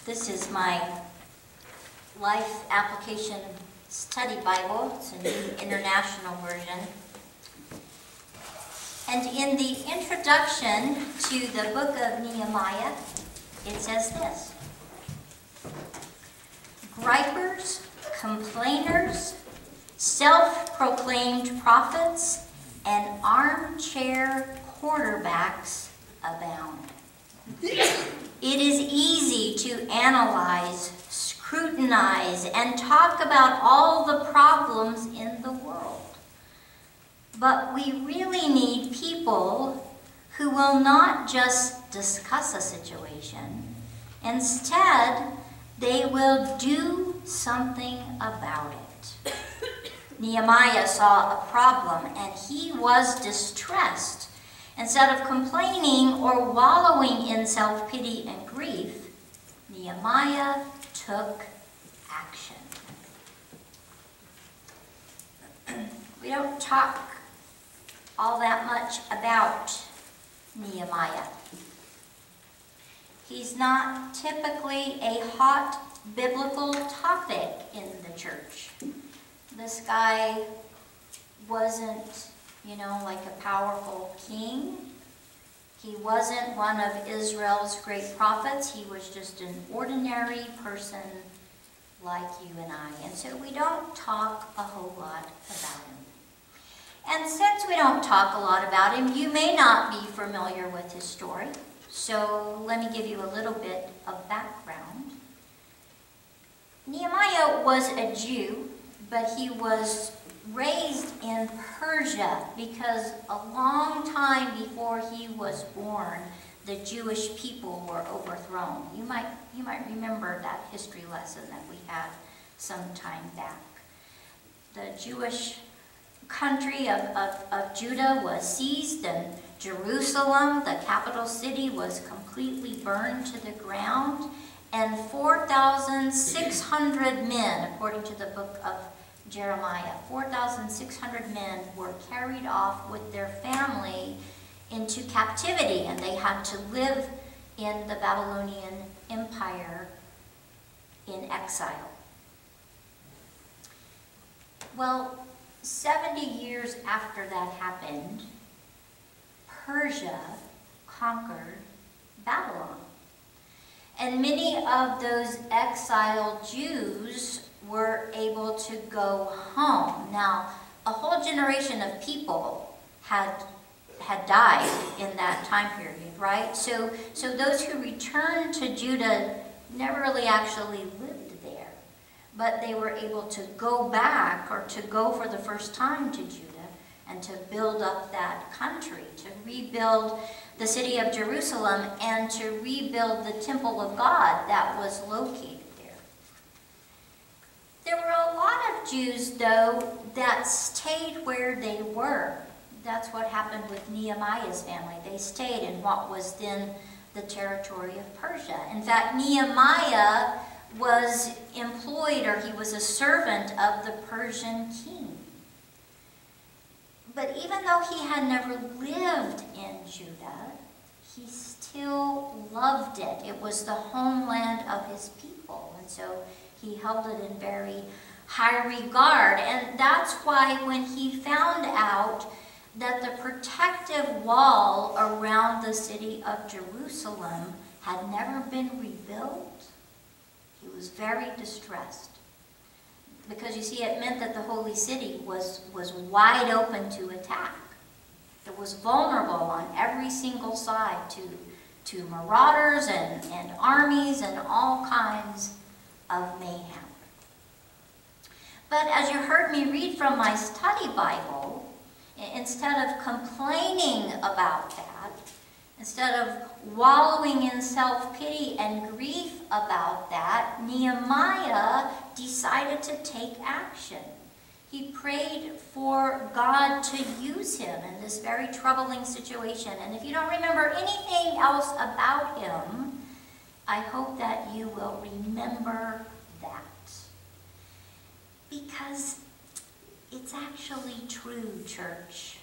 This is my Life Application Study Bible. It's a New International Version. And in the introduction to the book of Nehemiah, it says this: gripers, complainers, self-proclaimed prophets, and armchair quarterbacks abound. It is easy to analyze, scrutinize, and talk about all the problems in the world. But we really need people who will not just discuss a situation. Instead, they will do something about it. Nehemiah saw a problem and he was distressed. Instead of complaining or wallowing in self-pity and grief, Nehemiah took action. We don't talk all that much about Nehemiah. He's not typically a hot biblical topic in the church. This guy wasn't, like a powerful king. He wasn't one of Israel's great prophets. He was just an ordinary person like you and I. And so we don't talk a whole lot about him. And since we don't talk a lot about him, you may not be familiar with his story. So let me give you a little bit of background. Nehemiah was a Jew, but he was raised in Persia because a long time before he was born, the Jewish people were overthrown. You might remember that history lesson that we had some time back. The Jewish country of Judah was seized, and Jerusalem, the capital city, was completely burned to the ground, and 4,600 men, according to the book of Jeremiah, 4,600 men were carried off with their family into captivity, and they had to live in the Babylonian Empire in exile. Well, 70 years after that happened, Persia conquered Babylon. And many of those exiled Jews were able to go home. Now, a whole generation of people had died in that time period, right? So those who returned to Judah never really actually lived there. But they were able to go back, or to go for the first time to Judah, and to build up that country, to rebuild the city of Jerusalem, and to rebuild the temple of God that was located there. There were a lot of Jews, though, that stayed where they were. That's what happened with Nehemiah's family. They stayed in what was then the territory of Persia. In fact, Nehemiah was employed, or he was a servant of the Persian king. But even though he had never lived in Judah, he still loved it. It was the homeland of his people, and so he held it in very high regard. And that's why when he found out that the protective wall around the city of Jerusalem had never been rebuilt, he was very distressed. Because you see, it meant that the holy city was wide open to attack. It was vulnerable on every single side to marauders and armies and all kinds of mayhem. But as you heard me read from my study Bible, instead of complaining about that, instead of wallowing in self-pity and grief about that, Nehemiah decided to take action. He prayed for God to use him in this very troubling situation. And if you don't remember anything else about him, I hope that you will remember that. Because it's actually true, church.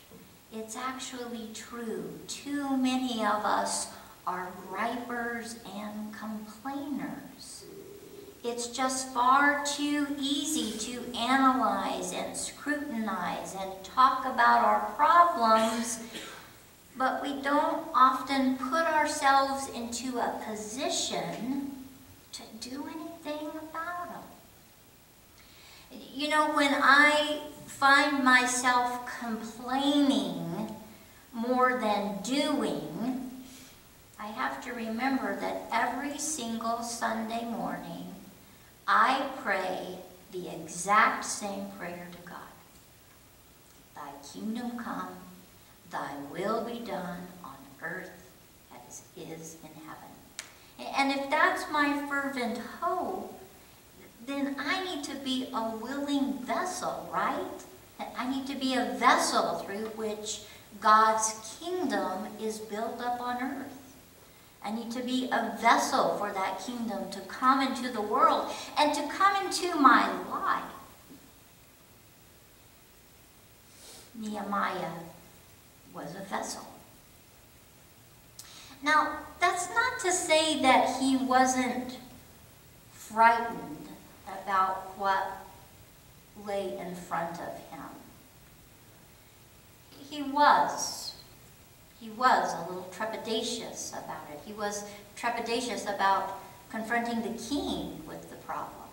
It's actually true. Too many of us are gripers and complainers. It's just far too easy to analyze and scrutinize and talk about our problems, but we don't often put ourselves into a position to do anything about them. You know, when I find myself complaining more than doing, I have to remember that every single Sunday morning, I pray the exact same prayer to God. Thy kingdom come, thy will be done on earth as is in heaven. And if that's my fervent hope, then I need to be a willing vessel, right? I need to be a vessel through which God's kingdom is built up on earth. I need to be a vessel for that kingdom to come into the world and to come into my life. Nehemiah was a vessel. Now, that's not to say that he wasn't frightened about what lay in front of him. He was a little trepidatious about it. He was trepidatious about confronting the king with the problem.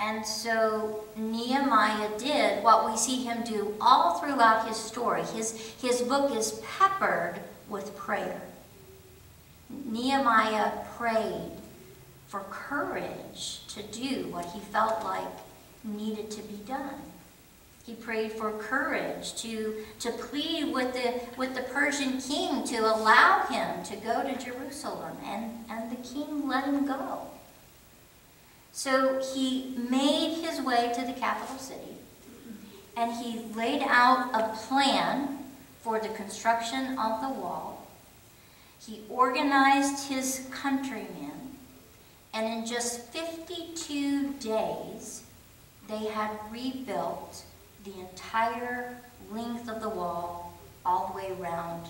And so Nehemiah did what we see him do all throughout his story. His book is peppered with prayer. Nehemiah prayed for courage to do what he felt like needed to be done. He prayed for courage to plead with the Persian king to allow him to go to Jerusalem, and the king let him go. So he made his way to the capital city, and he laid out a plan for the construction of the wall. He organized his countrymen, and in just 52 days, they had rebuilt the entire length of the wall all the way around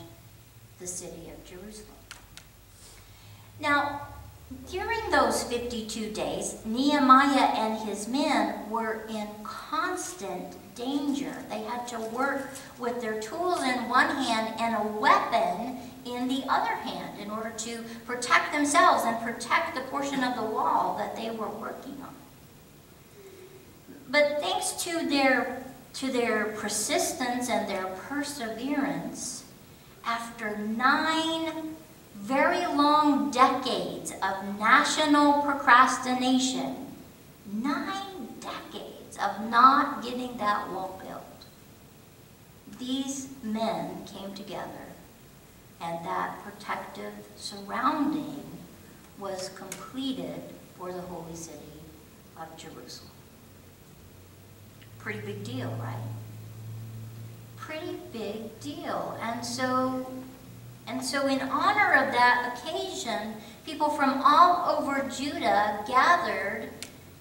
the city of Jerusalem. Now, during those 52 days, Nehemiah and his men were in constant danger. They had to work with their tools in one hand and a weapon in the other hand in order to protect themselves and protect the portion of the wall that they were working on. But thanks to their persistence and their perseverance, after 9 very long decades of national procrastination, 9 decades of not getting that wall built, these men came together, and that protective surrounding was completed for the holy city of Jerusalem. Pretty big deal, right? Pretty big deal. And so in honor of that occasion, people from all over Judah gathered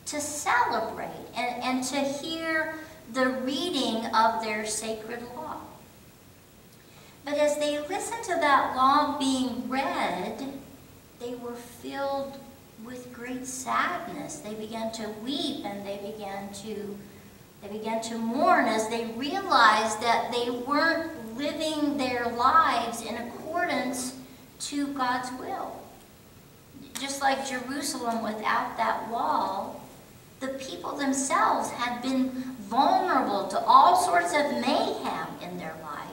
to celebrate and to hear the reading of their sacred law. But as they listened to that law being read, they were filled with great sadness. They began to weep, and they began to mourn as they realized that they weren't living their lives in accordance to God's will. Just like Jerusalem without that wall, the people themselves had been vulnerable to all sorts of mayhem in their life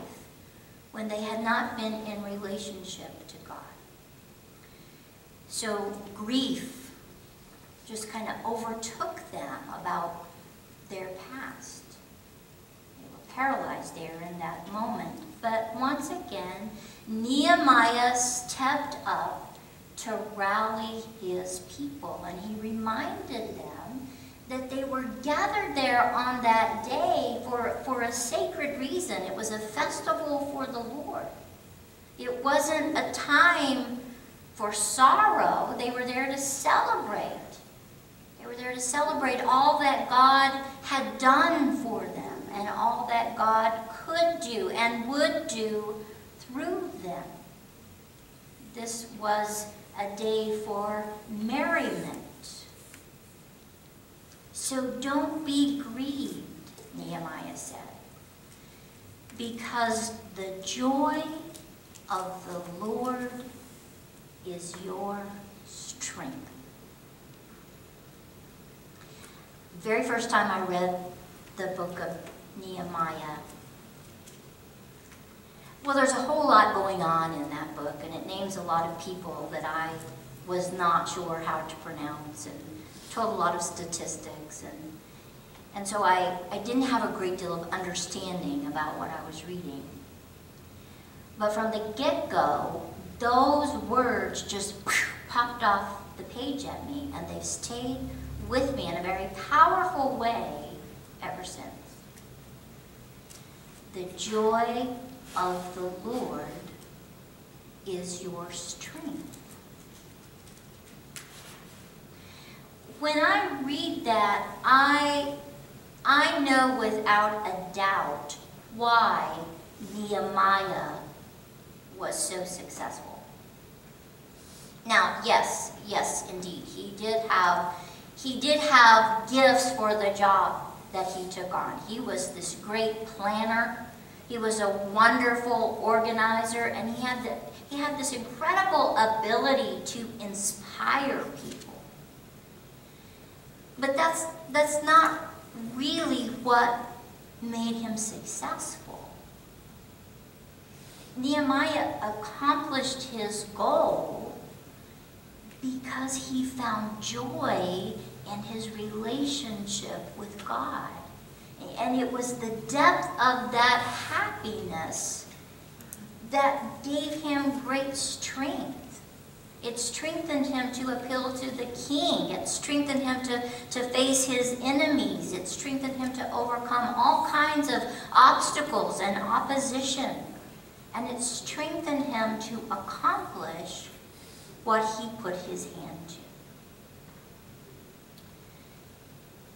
when they had not been in relationship to God. So grief just kind of overtook them about their past. They were paralyzed there in that moment. But once again, Nehemiah stepped up to rally his people, and he reminded them that they were gathered there on that day for a sacred reason. It was a festival for the Lord. It wasn't a time for sorrow. They were there to celebrate. They were there to celebrate all that God had done for them and all that God could do and would do through them. This was a day for merriment. So don't be grieved, Nehemiah said, because the joy of the Lord is your strength. The very first time I read the book of Nehemiah, well, there's a whole lot going on in that book, and it names a lot of people that I was not sure how to pronounce, and told a lot of statistics, and so I didn't have a great deal of understanding about what I was reading. But from the get-go, those words just popped off the page at me, and they've stayed with me in a very powerful way ever since. The joy of the Lord is your strength. When I read that, I know without a doubt why Nehemiah was so successful. Now, yes, indeed, he did have gifts for the job that he took on. He was this great planner. He was a wonderful organizer, and he had this incredible ability to inspire people. But that's not really what made him successful. Nehemiah accomplished his goal because he found joy in his relationship with God. And it was the depth of that happiness that gave him great strength. It strengthened him to appeal to the king. It strengthened him to face his enemies. It strengthened him to overcome all kinds of obstacles and opposition. And it strengthened him to accomplish what he put his hand to.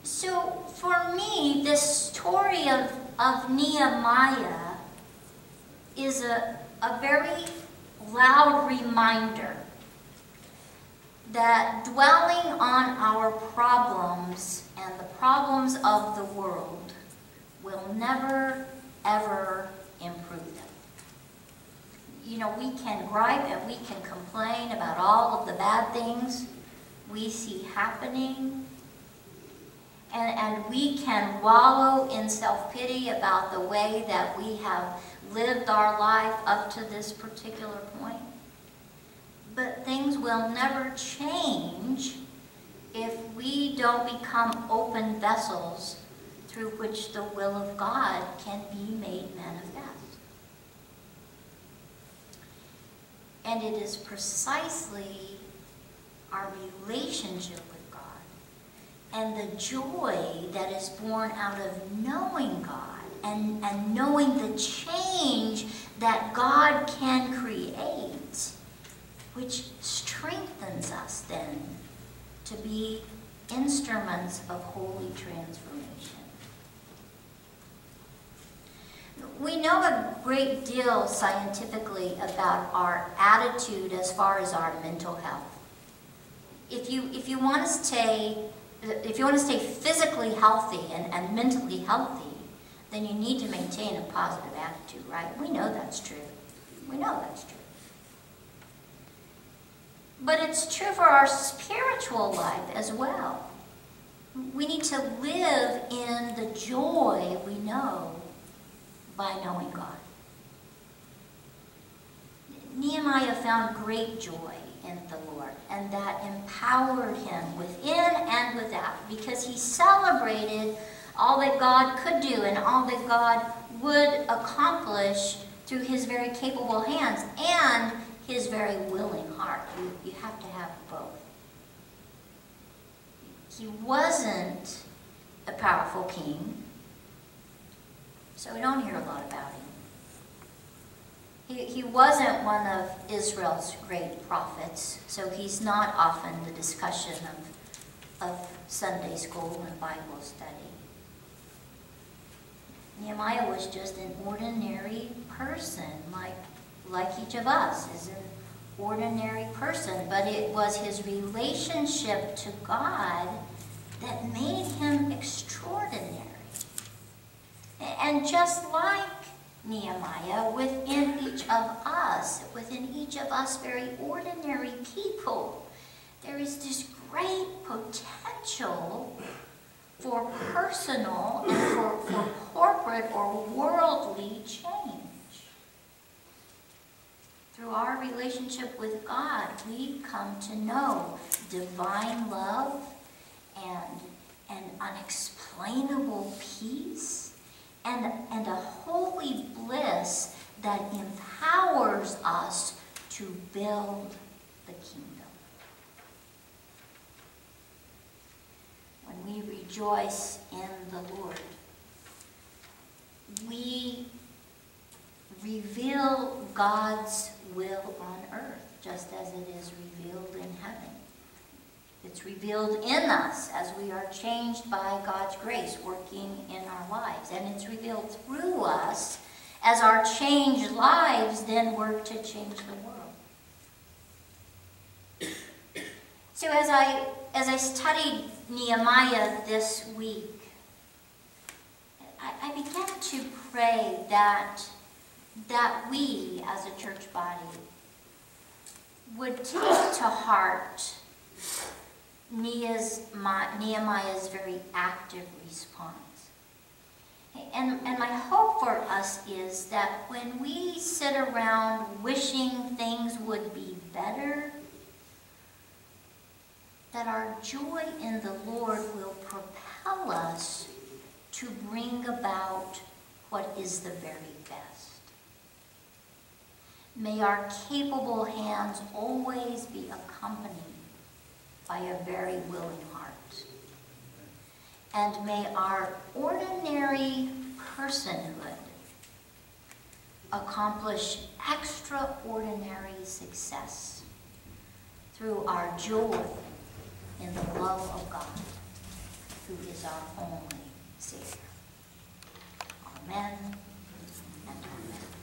So for me, this story of Nehemiah is a very loud reminder that dwelling on our problems and the problems of the world will never, ever improve them. You know, we can gripe and we can complain about all of the bad things we see happening, and we can wallow in self-pity about the way that we have lived our life up to this particular point. But things will never change if we don't become open vessels through which the will of God can be made manifest. And it is precisely our relationship with God and the joy that is born out of knowing God and knowing the change that God can create, which strengthens us then to be instruments of holy transformation. We know a great deal scientifically about our attitude as far as our mental health. If you want to stay physically healthy and mentally healthy, then you need to maintain a positive attitude, right? We know that's true. We know that's true. But it's true for our spiritual life as well. We need to live in the joy we know by knowing God. Nehemiah found great joy in the Lord, and that empowered him within and without, because he celebrated all that God could do and all that God would accomplish through his very capable hands and his very willing heart. You have to have both. He wasn't a powerful king, so we don't hear a lot about him. He wasn't one of Israel's great prophets, so he's not often the discussion of Sunday school and Bible study. Nehemiah was just an ordinary person, like each of us is an ordinary person, but it was his relationship to God that made him extraordinary. And just like Nehemiah, within each of us very ordinary people, there is this great potential for personal and for corporate or worldly change. Through our relationship with God, we come to know divine love and unexplainable peace and a holy bliss that empowers us to build the kingdom. When we rejoice in the Lord, we reveal God's will on earth, just as it is revealed in heaven. It's revealed in us as we are changed by God's grace working in our lives. And it's revealed through us as our changed lives then work to change the world. So as I studied Nehemiah this week, I began to pray that we as a church body would take to heart Nehemiah's very active response. And my hope for us is that when we sit around wishing things would be better, that our joy in the Lord will propel us to bring about what is the very best. May our capable hands always be accompanied by a very willing heart. And may our ordinary personhood accomplish extraordinary success through our joy in the love of God, who is our only Savior. Amen and amen.